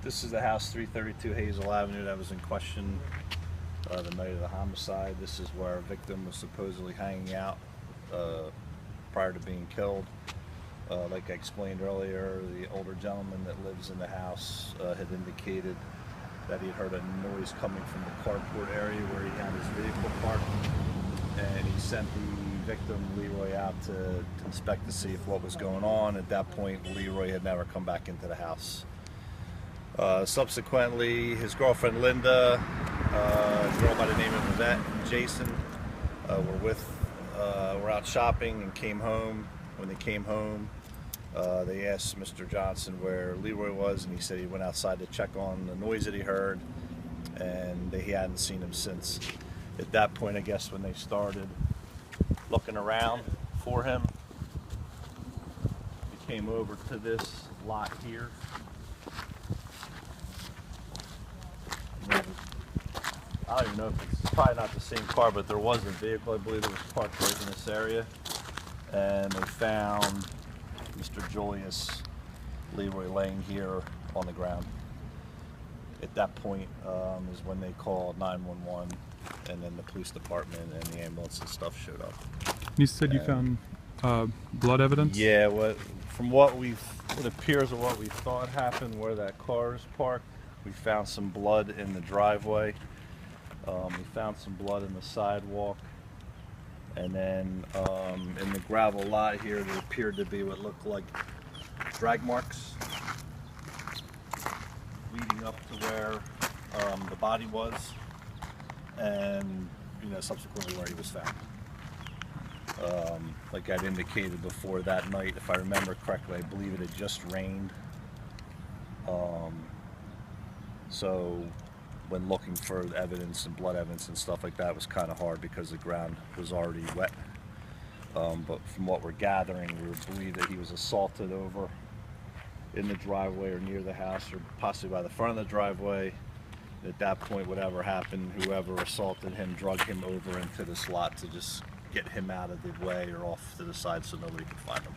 This is the house 332 Hazel Avenue that was in question the night of the homicide. This is where our victim was supposedly hanging out prior to being killed. Like I explained earlier, the older gentleman that lives in the house had indicated that he heard a noise coming from the carport area where he had his vehicle parked, and he sent the victim, Leroy, out to inspect to see if what was going on. At that point, Leroy had never come back into the house. Subsequently, his girlfriend Linda, a girl by the name of Yvette, and Jason were out shopping and came home. When they came home, they asked Mr. Johnson where Leroy was, and he said he went outside to check on the noise that he heard, and he hadn't seen him since. At that point, I guess, when they started looking around for him, he came over to this lot here. I don't even know if it's probably not the same car, but there was a vehicle, I believe, that was parked right in this area. And they found Mr. Julious, Leroy, laying here on the ground. At that point is when they called 911, and then the police department and the ambulance and stuff showed up. You said you found blood evidence? Yeah, from what it appears of what we thought happened where that car is parked, we found some blood in the driveway. We found some blood in the sidewalk. And then in the gravel lot here, there appeared to be what looked like drag marks leading up to where the body was, and subsequently where he was found. Like I'd indicated before, that night, if I remember correctly, I believe it had just rained. So when looking for evidence and blood evidence and stuff like that, it was kind of hard because the ground was already wet. But from what we're gathering, we believe that he was assaulted over in the driveway or near the house, or possibly by the front of the driveway. At that point, whatever happened, whoever assaulted him drug him over into this lot to just get him out of the way or off to the side so nobody could find him.